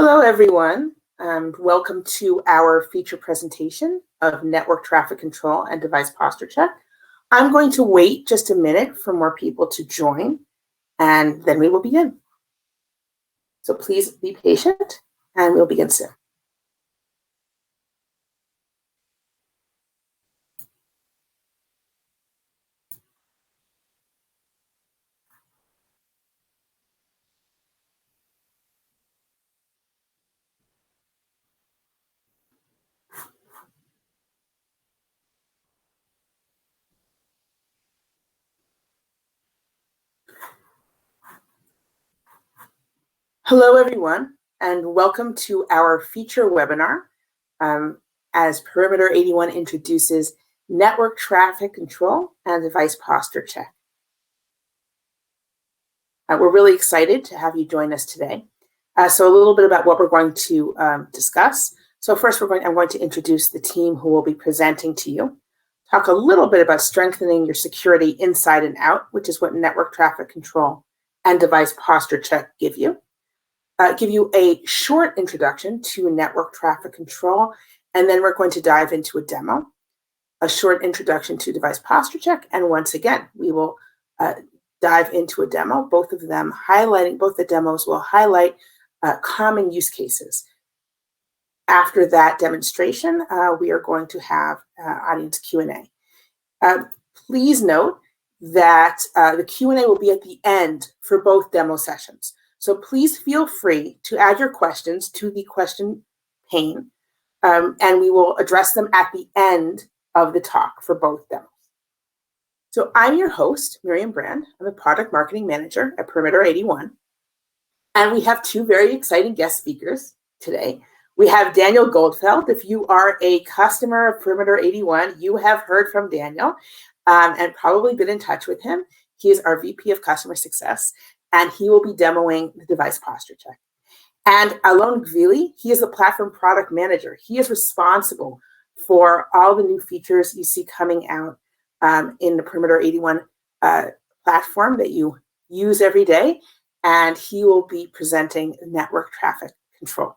Hello, everyone, and welcome to our feature presentation of network traffic control and device posture check. I'm going to wait just a minute for more people to join, and then we will begin. So please be patient, and we'll begin soon. Hello, everyone, and welcome to our feature webinar as Perimeter 81 introduces network traffic control and device posture check. We're really excited to have you join us today. So a little bit about what we're going to discuss. So first, I'm going to introduce the team who will be presenting to you. Talk a little bit about strengthening your security inside and out, which is what network traffic control and device posture check give you. Give you a short introduction to network traffic control, and then we're going to dive into a demo, a short introduction to device posture check, and once again, we will dive into a demo, both of them highlighting, both the demos will highlight common use cases. After that demonstration, we are going to have audience Q&A. Please note that the Q&A will be at the end for both demo sessions. So please feel free to add your questions to the question pane, and we will address them at the end of the talk for both demos. So I'm your host, Miryam Brand. I'm a product marketing manager at Perimeter 81. And we have two very exciting guest speakers today. We have Daniel Goldfeld. If you are a customer of Perimeter 81, you have heard from Daniel and probably been in touch with him. He is our VP of Customer Success, and he will be demoing the device posture check. And Alon Gvili, he is the platform product manager. He is responsible for all the new features you see coming out in the Perimeter 81 platform that you use every day, and he will be presenting network traffic control.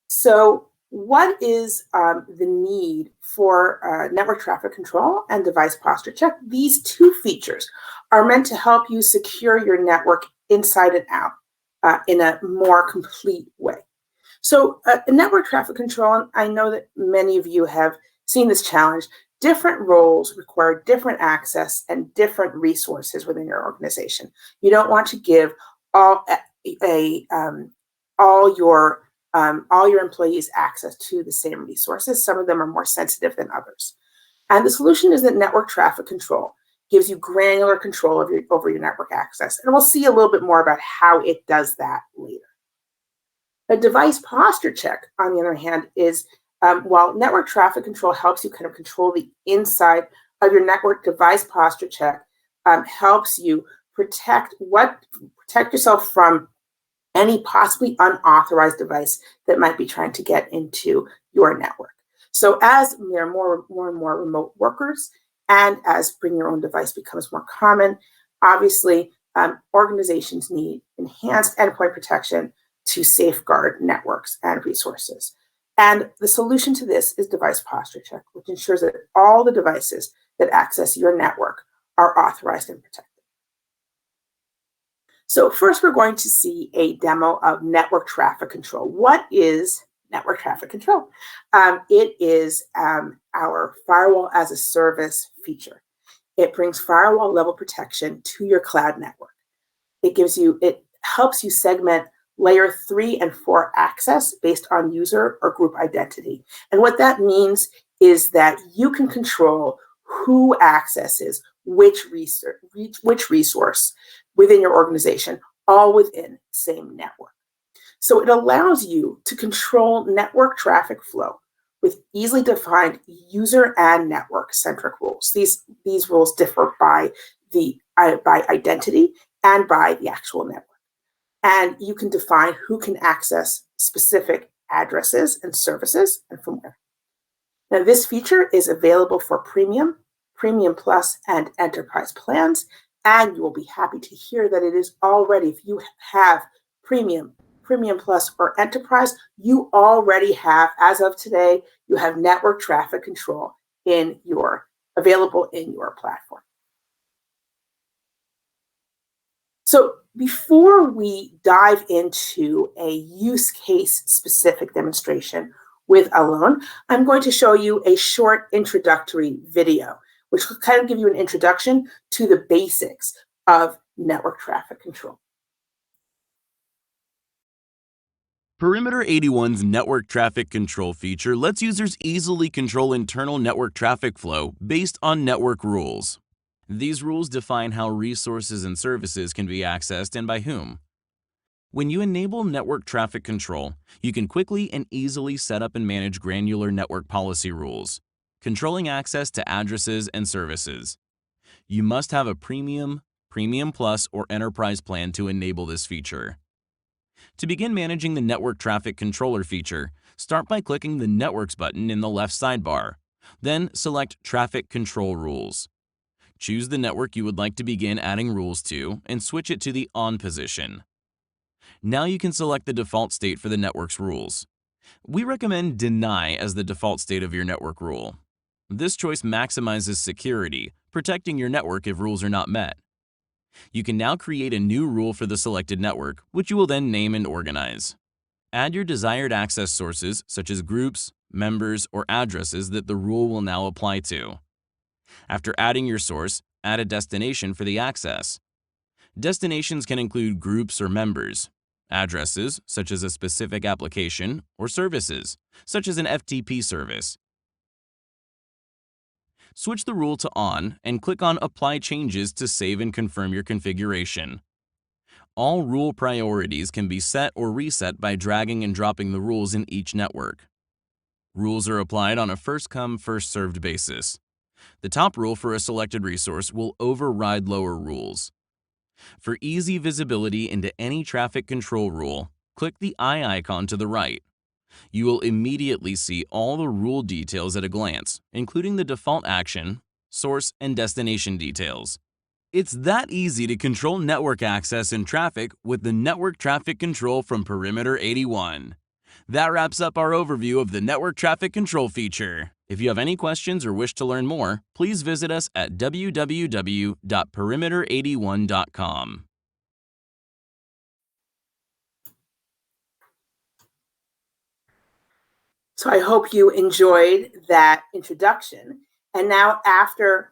So what is the need for network traffic control and device posture check? These two features are meant to help you secure your network inside and out in a more complete way. So network traffic control, and I know that many of you have seen this challenge, different roles require different access and different resources within your organization. You don't want to give all your employees access to the same resources. Some of them are more sensitive than others. And the solution is that network traffic control gives you granular control over your network access. And we'll see a little bit more about how it does that later. A device posture check, on the other hand, is while network traffic control helps you kind of control the inside of your network, device posture check helps you protect yourself from any possibly unauthorized device that might be trying to get into your network. So as there are more and more remote workers, and as bring your own device becomes more common, obviously organizations need enhanced endpoint protection to safeguard networks and resources. And the solution to this is device posture check, which ensures that all the devices that access your network are authorized and protected. So first, we're going to see a demo of network traffic control. What is network traffic control? It is our firewall as a service feature. It brings firewall level protection to your cloud network. It helps you segment layer 3 and 4 access based on user or group identity. And what that means is that you can control who accesses which resource within your organization, all within the same network. So it allows you to control network traffic flow with easily defined user and network-centric rules. These rules differ by identity and by the actual network. And you can define who can access specific addresses and services and from where. Now, this feature is available for Premium, Premium Plus, and Enterprise plans, And you will be happy to hear that it is already, if you have Premium, Premium Plus, or Enterprise, you already have, as of today, you have network traffic control available in your platform. So before we dive into a use case specific demonstration with Alon, I'm going to show you a short introductory video, which will kind of give you an introduction to the basics of network traffic control. Perimeter 81's network traffic control feature lets users easily control internal network traffic flow based on network rules. These rules define how resources and services can be accessed and by whom. When you enable network traffic control, you can quickly and easily set up and manage granular network policy rules, controlling access to addresses and services. You must have a Premium, Premium Plus, or Enterprise plan to enable this feature. To begin managing the Network Traffic Controller feature, start by clicking the Networks button in the left sidebar. Then select Traffic Control Rules. Choose the network you would like to begin adding rules to and switch it to the On position. Now you can select the default state for the network's rules. We recommend Deny as the default state of your network rule. This choice maximizes security, protecting your network if rules are not met. You can now create a new rule for the selected network, which you will then name and organize. Add your desired access sources, such as groups, members, or addresses that the rule will now apply to. After adding your source, add a destination for the access. Destinations can include groups or members, addresses, such as a specific application, or services, such as an FTP service. Switch the rule to On and click on Apply Changes to save and confirm your configuration. All rule priorities can be set or reset by dragging and dropping the rules in each network. Rules are applied on a first-come, first-served basis. The top rule for a selected resource will override lower rules. For easy visibility into any traffic control rule, click the eye icon to the right. You will immediately see all the rule details at a glance, including the default action, source, and destination details. It's that easy to control network access and traffic with the Network Traffic Control from Perimeter 81. That wraps up our overview of the Network Traffic Control feature. If you have any questions or wish to learn more, please visit us at www.perimeter81.com. So I hope you enjoyed that introduction. And now after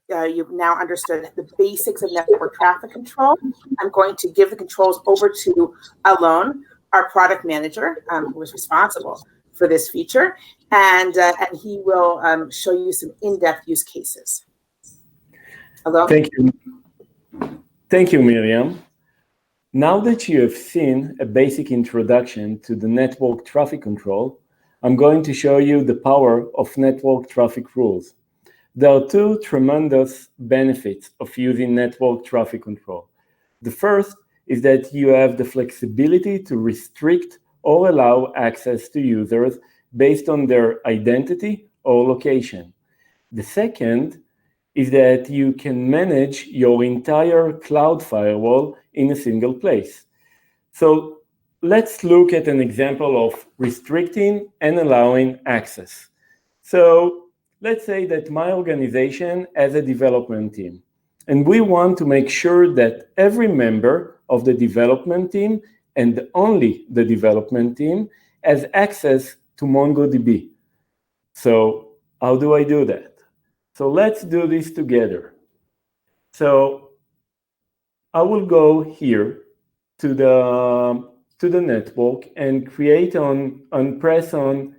you've now understood the basics of network traffic control, I'm going to give the controls over to Alon, our product manager, who is responsible for this feature, and he will show you some in-depth use cases. Alon? Thank you, Miryam. Now that you have seen a basic introduction to the network traffic control, I'm going to show you the power of network traffic rules. There are two tremendous benefits of using network traffic control. The first is that you have the flexibility to restrict or allow access to users based on their identity or location. The second is that you can manage your entire cloud firewall in a single place. So let's look at an example of restricting and allowing access. So let's say that my organization has a development team, and we want to make sure that every member of the development team and only the development team has access to MongoDB. So how do I do that? So let's do this together. So I will go here to the network and press on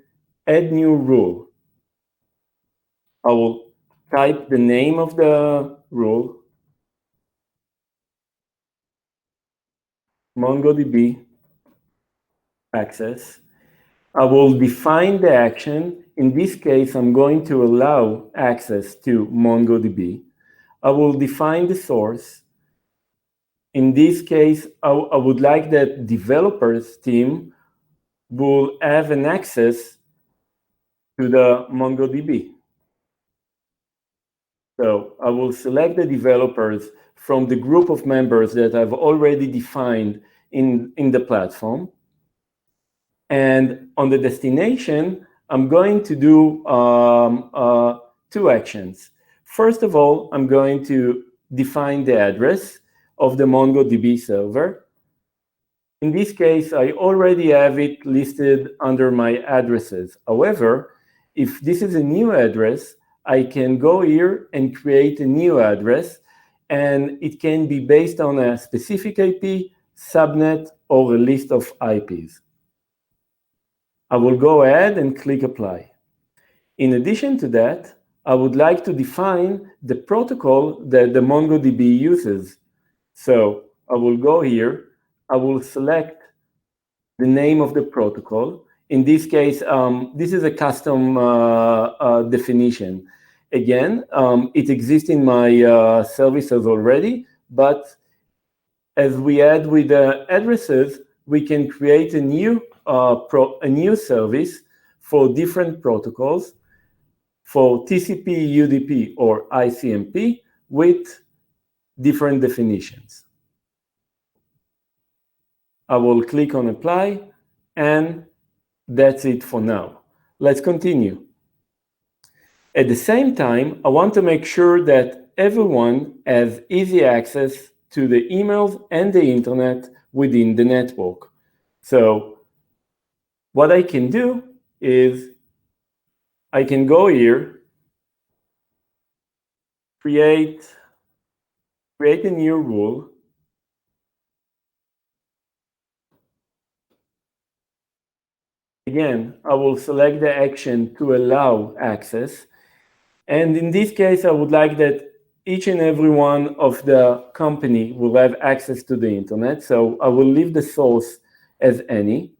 Add New Rule. I will type the name of the rule, MongoDB access. I will define the action. In this case, I'm going to allow access to MongoDB. I will define the source. In this case, I would like that developers team will have an access to the MongoDB. So I will select the developers from the group of members that I've already defined in the platform. And on the destination, I'm going to do two actions. First of all, I'm going to define the address of the MongoDB server. In this case, I already have it listed under my addresses. However, if this is a new address, I can go here and create a new address, and it can be based on a specific IP, subnet, or a list of IPs. I will go ahead and click Apply. In addition to that, I would like to define the protocol that the MongoDB uses. So I will go here, I will select the name of the protocol. In this case, this is a custom definition. Again, it exists in my services already, but as we add with the addresses, we can create a new service for different protocols, for TCP, UDP, or ICMP with different definitions. I will click on Apply, and that's it for now. Let's continue. At the same time, I want to make sure that everyone has easy access to the emails and the internet within the network. So what I can do is I can go here, create a new rule. Again, I will select the action to allow access. And in this case, I would like that each and every one of the company will have access to the internet. So I will leave the source as any.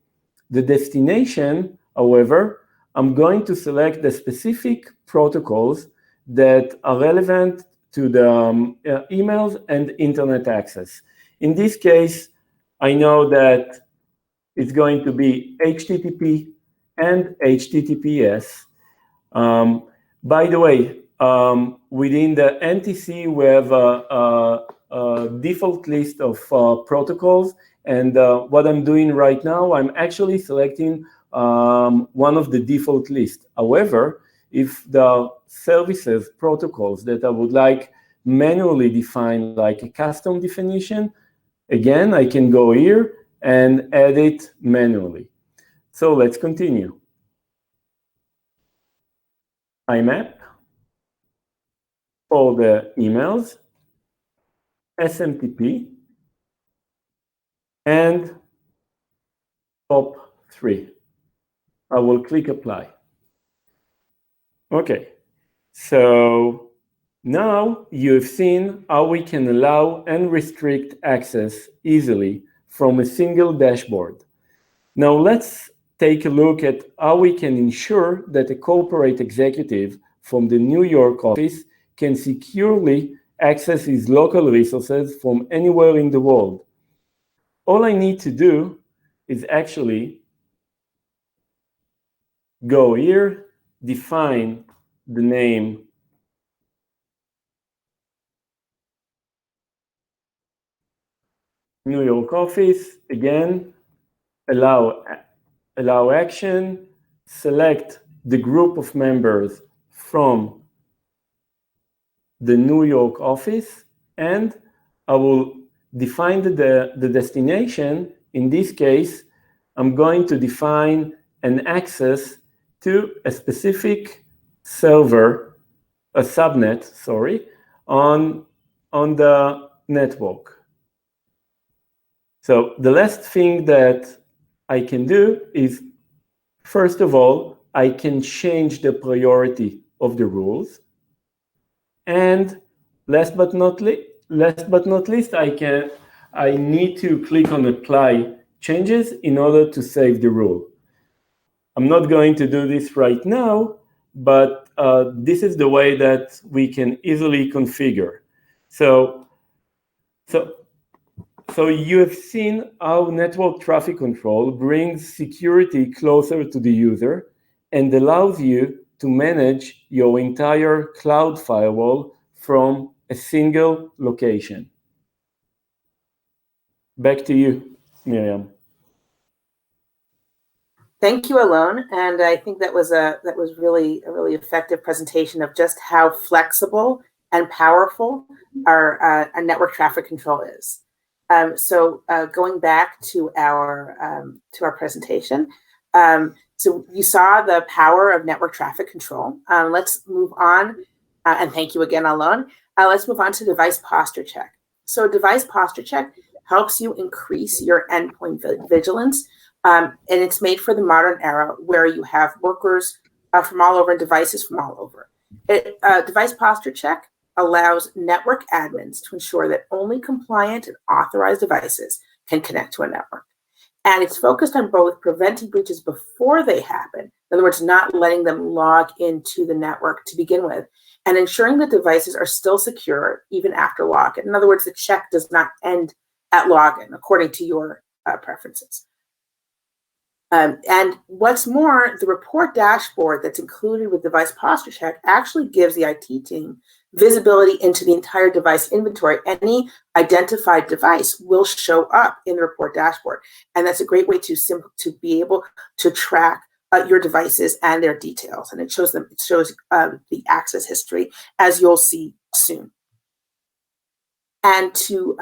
The destination, however, I'm going to select the specific protocols that are relevant to the emails and internet access. In this case, I know that it's going to be HTTP and HTTPS. By the way, within the NTC, we have a default list of protocols. And what I'm doing right now, I'm actually selecting one of the default lists. However, if the services protocols that I would like manually define, like a custom definition, again, I can go here and add it manually. So let's continue. IMAP for the emails, SMTP, and top 3. I will click Apply. Okay, so now you've seen how we can allow and restrict access easily from a single dashboard. Now let's take a look at how we can ensure that a corporate executive from the New York office can securely access his local resources from anywhere in the world. All I need to do is actually go here, define the name New York office, again, allow action, select the group of members from the New York office, and I will define the destination. In this case, I'm going to define an access to a specific server, a subnet, sorry, on the network. So the last thing that I can do is, first of all, I can change the priority of the rules. And last but not least, I need to click on Apply Changes in order to save the rule. I'm not going to do this right now, but this is the way that we can easily configure. So you have seen how network traffic control brings security closer to the user and allows you to manage your entire cloud firewall from a single location. Back to you, Miryam. Thank you, Alon. And I think that was really a really effective presentation of just how flexible and powerful our network traffic control is. So going back to our presentation, so you saw the power of network traffic control. Let's move on, and thank you again, Alon. Let's move on to device posture check. So device posture check helps you increase your endpoint vigilance. And it's made for the modern era where you have workers from all over and devices from all over. Device posture check allows network admins to ensure that only compliant and authorized devices can connect to a network. And it's focused on both preventing breaches before they happen, in other words, not letting them log into the network to begin with, and ensuring that devices are still secure even after login. In other words, the check does not end at login according to your preferences. And what's more, the report dashboard that's included with device posture check actually gives the IT team visibility into the entire device inventory. Any identified device will show up in the report dashboard. And that's a great way to be able to track your devices and their details. And it shows the access history, as you'll see soon. And to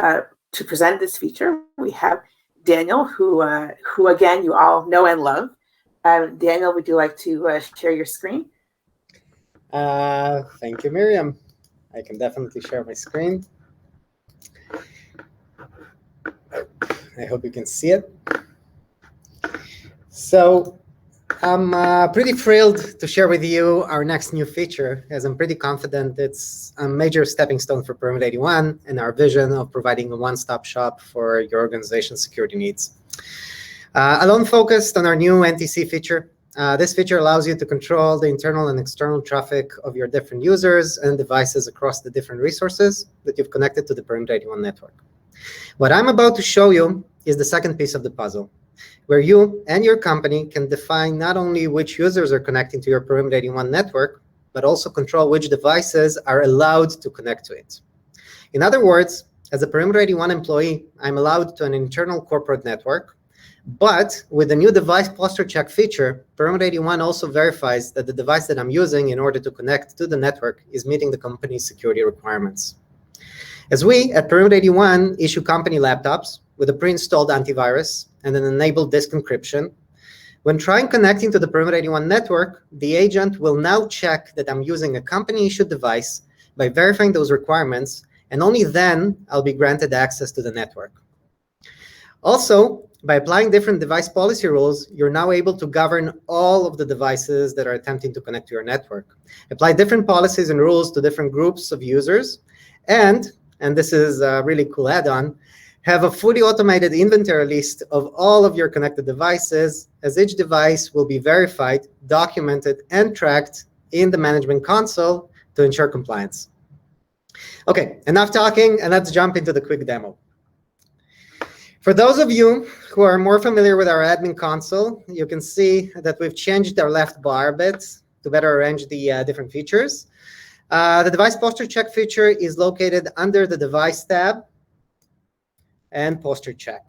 present this feature, we have Daniel, who again, you all know and love. Daniel, would you like to share your screen? Thank you, Miryam. I can definitely share my screen. I hope you can see it. So I'm pretty thrilled to share with you our next new feature, as I'm pretty confident it's a major stepping stone for Perimeter 81 and our vision of providing a one-stop shop for your organization's security needs. Alon focused on our new NTC feature. This feature allows you to control the internal and external traffic of your different users and devices across the different resources that you've connected to the Perimeter 81 network. What I'm about to show you is the second piece of the puzzle, where you and your company can define not only which users are connecting to your Perimeter 81 network, but also control which devices are allowed to connect to it. In other words, as a Perimeter 81 employee, I'm allowed to an internal corporate network, but with the new device posture check feature, Perimeter 81 also verifies that the device that I'm using in order to connect to the network is meeting the company's security requirements. As we at Perimeter 81 issue company laptops with a pre-installed antivirus and an enabled disk encryption, when trying connecting to the Perimeter 81 network, the agent will now check that I'm using a company-issued device by verifying those requirements, and only then I'll be granted access to the network. Also, by applying different device policy rules, you're now able to govern all of the devices that are attempting to connect to your network. Apply different policies and rules to different groups of users, and this is a really cool add-on, have a fully automated inventory list of all of your connected devices, as each device will be verified, documented, and tracked in the management console to ensure compliance. Okay, enough talking, and let's jump into the quick demo. For those of you who are more familiar with our admin console, you can see that we've changed our left bar a bit to better arrange the different features. The device posture check feature is located under the device tab and posture check.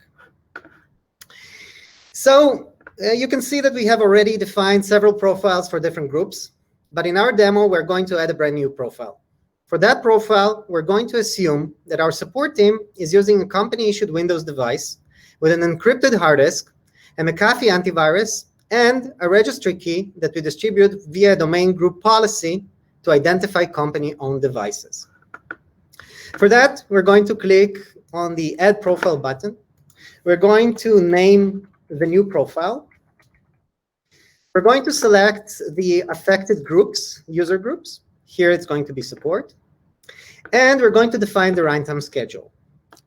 So you can see that we have already defined several profiles for different groups, but in our demo, we're going to add a brand new profile. For that profile, we're going to assume that our support team is using a company-issued Windows device with an encrypted hard disk, a McAfee antivirus, and a registry key that we distribute via domain group policy to identify company-owned devices. For that, we're going to click on the Add Profile button. We're going to name the new profile. We're going to select the affected groups, user groups. Here it's going to be support. And we're going to define the runtime schedule.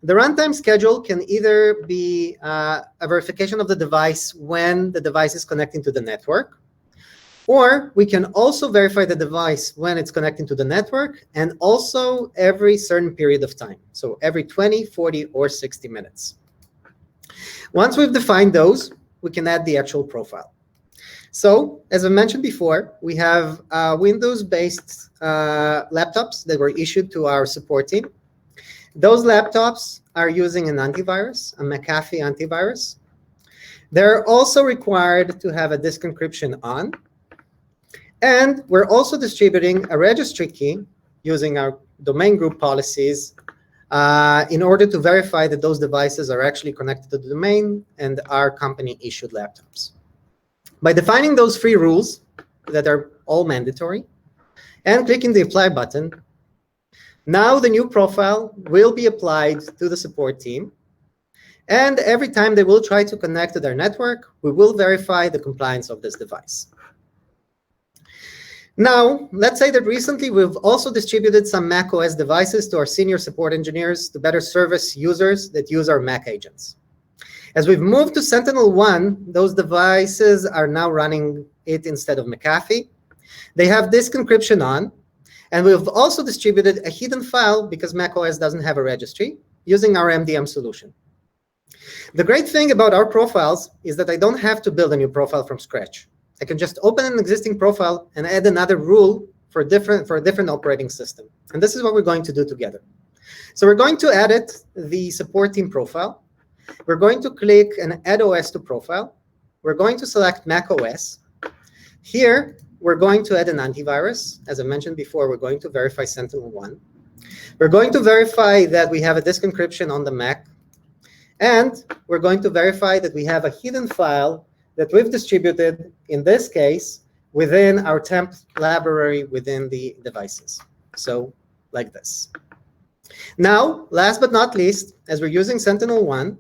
The runtime schedule can either be a verification of the device when the device is connecting to the network, or we can also verify the device when it's connecting to the network and also every certain period of time. So every 20, 40, or 60 minutes. Once we've defined those, we can add the actual profile. So, as I mentioned before, we have Windows-based laptops that were issued to our support team. Those laptops are using an antivirus, a McAfee antivirus. They're also required to have a disk encryption on. And we're also distributing a registry key using our domain group policies in order to verify that those devices are actually connected to the domain and are company-issued laptops. By defining those 3 rules that are all mandatory and clicking the Apply button, now the new profile will be applied to the support team. And every time they will try to connect to their network, we will verify the compliance of this device. Now, let's say that recently we've also distributed some macOS devices to our senior support engineers to better service users that use our Mac agents. As we've moved to Sentinel-1, those devices are now running it instead of McAfee. They have disk encryption on, and we've also distributed a hidden file because macOS doesn't have a registry using our MDM solution. The great thing about our profiles is that I don't have to build a new profile from scratch. I can just open an existing profile and add another rule for a different operating system. And this is what we're going to do together. So we're going to edit the support team profile. We're going to click and add OS to profile. We're going to select Mac OS. Here, we're going to add an antivirus. As I mentioned before, we're going to verify Sentinel-1. We're going to verify that we have a disk encryption on the Mac. And we're going to verify that we have a hidden file that we've distributed, in this case, within our temp library within the devices. So like this. Now, last but not least, as we're using Sentinel-1,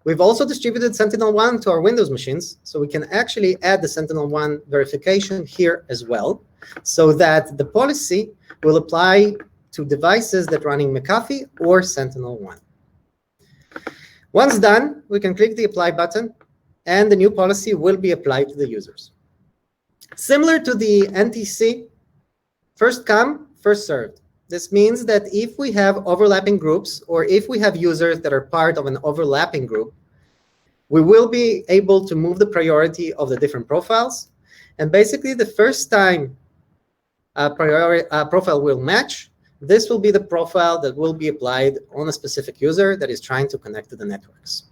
we've also distributed Sentinel-1 to our Windows machines, so we can actually add the Sentinel-1 verification here as well, so that the policy will apply to devices that are running McAfee or Sentinel-1. Once done, we can click the Apply button, and the new policy will be applied to the users. Similar to the NTC, first come, first served. This means that if we have overlapping groups, or if we have users that are part of an overlapping group, we will be able to move the priority of the different profiles. And basically, the first time a profile will match, this will be the profile that will be applied on a specific user that is trying to connect to the networks.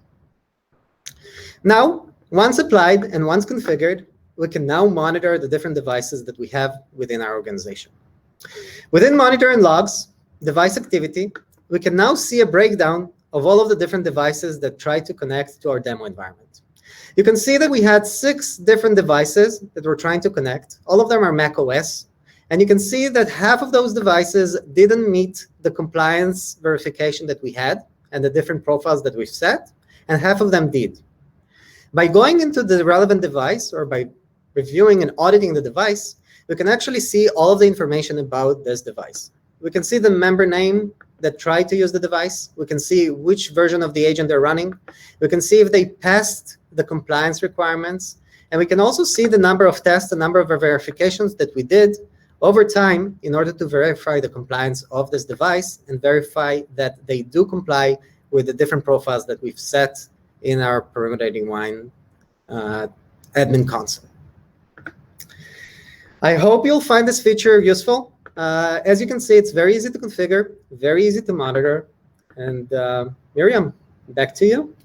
Now, once applied and once configured, we can now monitor the different devices that we have within our organization. Within Monitor and Logs, Device Activity, we can now see a breakdown of all of the different devices that try to connect to our demo environment. You can see that we had 6 different devices that were trying to connect. All of them are Mac OS. And you can see that half of those devices didn't meet the compliance verification that we had and the different profiles that we've set, and half of them did. By going into the relevant device, or by reviewing and auditing the device, we can actually see all of the information about this device. We can see the member name that tried to use the device. We can see which version of the agent they're running. We can see if they passed the compliance requirements. And we can also see the number of tests, the number of verifications that we did over time in order to verify the compliance of this device and verify that they do comply with the different profiles that we've set in our Perimeter 81 admin console. I hope you'll find this feature useful. As you can see, it's very easy to configure, very easy to monitor. And Miryam, back to you.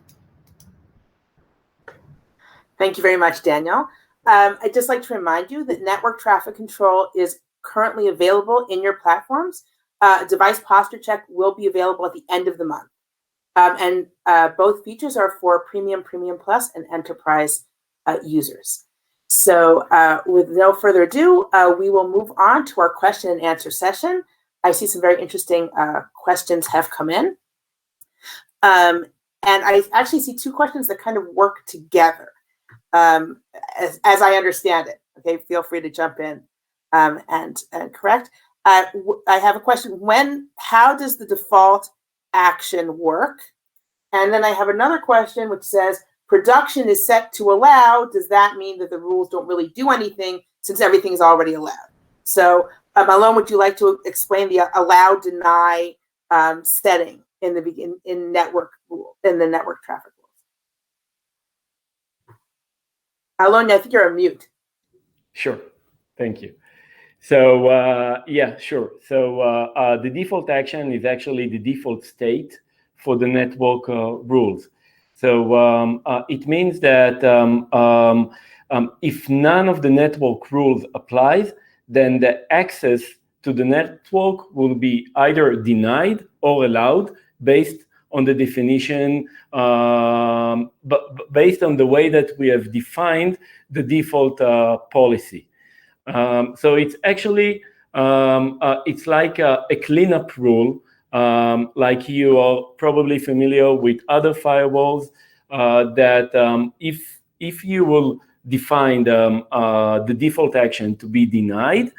Thank you very much, Daniel. I'd just like to remind you that network traffic control is currently available in your platforms. Device posture check will be available at the end of the month. And both features are for Premium, Premium Plus, and Enterprise users. So with no further ado, we will move on to our question and answer session. I see some very interesting questions have come in. And I actually see 2 questions that kind of work together, as I understand it. Okay, feel free to jump in and correct. I have a question. How does the default action work? And then I have another question which says, production is set to allow. Does that mean that the rules don't really do anything since everything is already allowed? So Alon, would you like to explain the allow deny setting in the network traffic rules? Alon, I think you're on mute. Sure. Thank you. So yeah, sure. So the default action is actually the default state for the network rules. So it means that if none of the network rules applies, then the access to the network will be either denied or allowed based on the definition, but based on the way that we have defined the default policy. So it's actually, it's like a cleanup rule, like you are probably familiar with other firewalls, that if you will define the default action to be denied,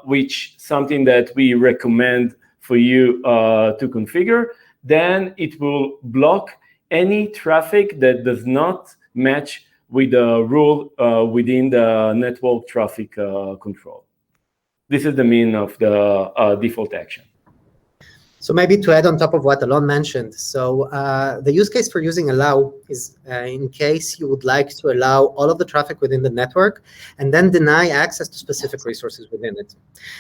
which something that we recommend for you to configure, then it will block any traffic that does not match with the rule within the network traffic control. This is the meaning of the default action. So maybe to add on top of what Alon mentioned, so the use case for using allow is in case you would like to allow all of the traffic within the network and then deny access to specific resources within it.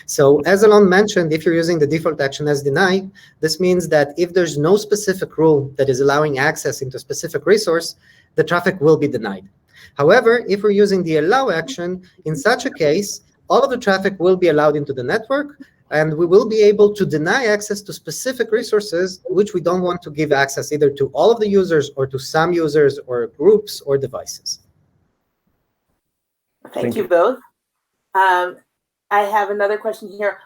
So as Alon mentioned, if you're using the default action as deny, this means that if there's no specific rule that is allowing access into a specific resource, the traffic will be denied. However, if we're using the allow action, in such a case, all of the traffic will be allowed into the network, and we will be able to deny access to specific resources which we don't want to give access either to all of the users or to some users or groups or devices. Thank you both. I have another question here.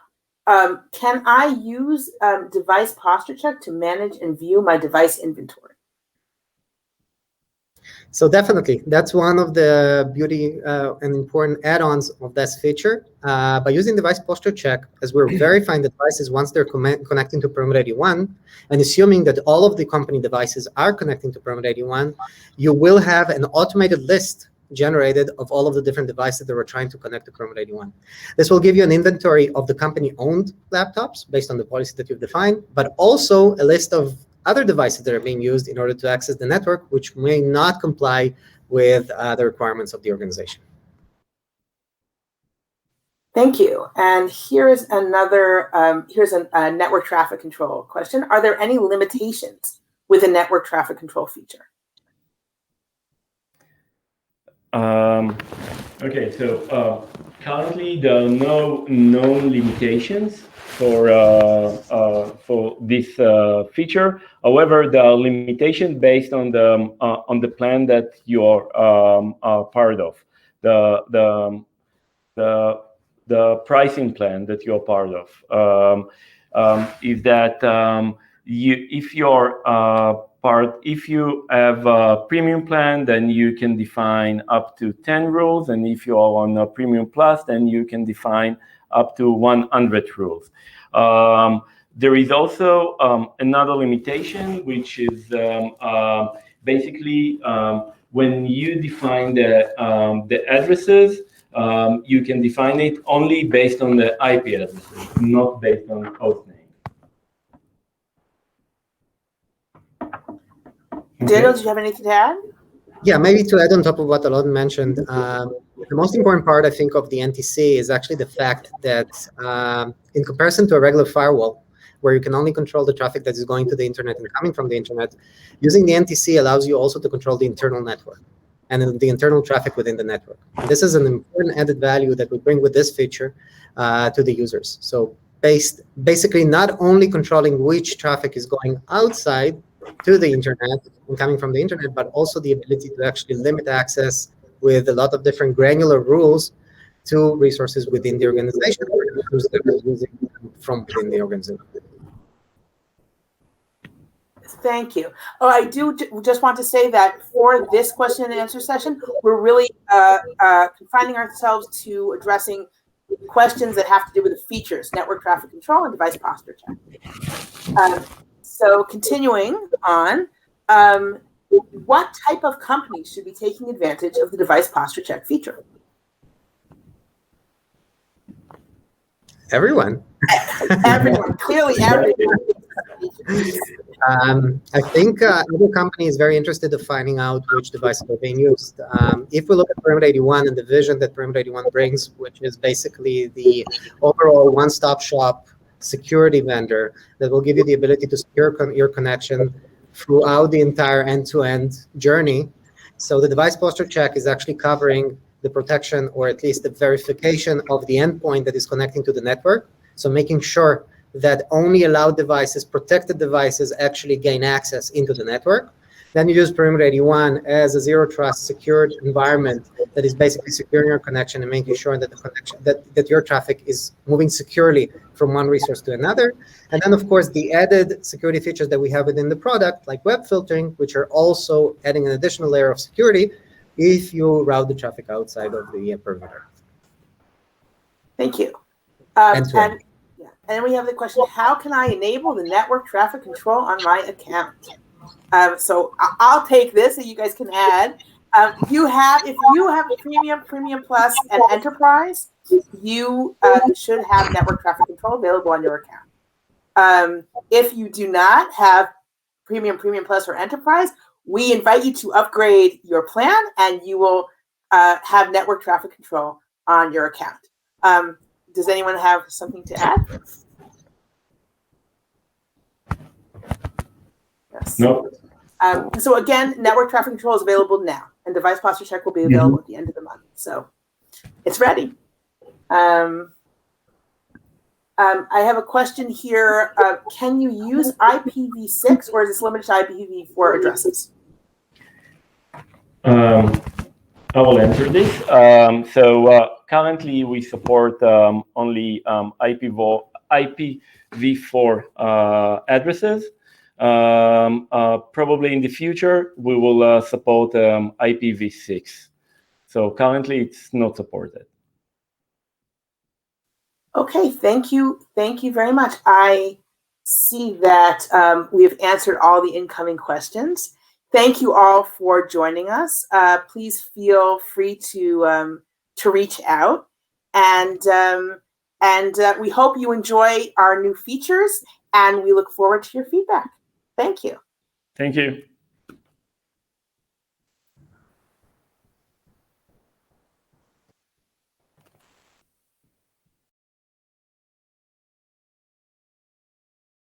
Can I use device posture check to manage and view my device inventory? So definitely, that's one of the beauty and important add-ons of this feature. By using device posture check, as we're verifying the devices once they're connecting to Perimeter 81, and assuming that all of the company devices are connecting to Perimeter 81, you will have an automated list generated of all of the different devices that are trying to connect to Perimeter 81. This will give you an inventory of the company-owned laptops based on the policy that you've defined, but also a list of other devices that are being used in order to access the network, which may not comply with the requirements of the organization. Thank you. And here's another, here's a network traffic control question. Are there any limitations with a network traffic control feature? Okay, so currently there are no known limitations for this feature. However, there are limitations based on the plan that you are part of, the pricing plan that you're part of. Is that if you have a premium plan, then you can define up to 10 rules, and if you are on a premium plus, then you can define up to 100 rules. There is also another limitation, which is basically when you define the addresses, you can define it only based on the IP addresses, not based on host name. Daniel, do you have anything to add? Yeah, maybe to add on top of what Alon mentioned, the most important part, I think, of the NTC is actually the fact that in comparison to a regular firewall, where you can only control the traffic that is going to the internet and coming from the internet, using the NTC allows you also to control the internal network and the internal traffic within the network. And this is an important added value that we bring with this feature to the users. So basically not only controlling which traffic is going outside to the internet and coming from the internet, but also the ability to actually limit access with a lot of different granular rules to resources within the organization or users that are using them from within the organization. Thank you. Oh, I do just want to say that for this question and answer session, we're really confining ourselves to addressing questions that have to do with the features, network traffic control and device posture check. So continuing on, what type of companies should be taking advantage of the device posture check feature? Everyone. Everyone, clearly everyone. I think every company is very interested in finding out which devices are being used. If we look at Perimeter 81 and the vision that Perimeter 81 brings, which is basically the overall one-stop shop security vendor that will give you the ability to secure your connection throughout the entire end-to-end journey. So the device posture check is actually covering the protection, or at least the verification of the endpoint that is connecting to the network. So making sure that only allowed devices, protected devices, actually gain access into the network. Then you use Perimeter 81 as a zero trust secured environment that is basically securing your connection and making sure that the connection that your traffic is moving securely from one resource to another. And then, of course, the added security features that we have within the product, like web filtering, which are also adding an additional layer of security if you route the traffic outside of the perimeter. Thank you. End-to-end. And then we have the question, how can I enable the network traffic control on my account? So I'll take this, and you guys can add. If you have Premium Plus, and Enterprise, you should have network traffic control available on your account. If you do not have Premium Plus, or Enterprise, we invite you to upgrade your plan, and you will have network traffic control on your account. Does anyone have something to add? Yes. No. So again, network traffic control is available now, and device posture check will be available at the end of the month. So it's ready. I have a question here. Can you use IPv6, or is this limited to IPv4 addresses? I will answer this. Currently we support only IPv4 addresses. Probably in the future we will support IPv6. So currently it's not supported. Okay, thank you very much. I see that we have answered all the incoming questions. Thank you all for joining us. Please feel free to reach out, and we hope you enjoy our new features, and we look forward to your feedback. Thank you. Thank you.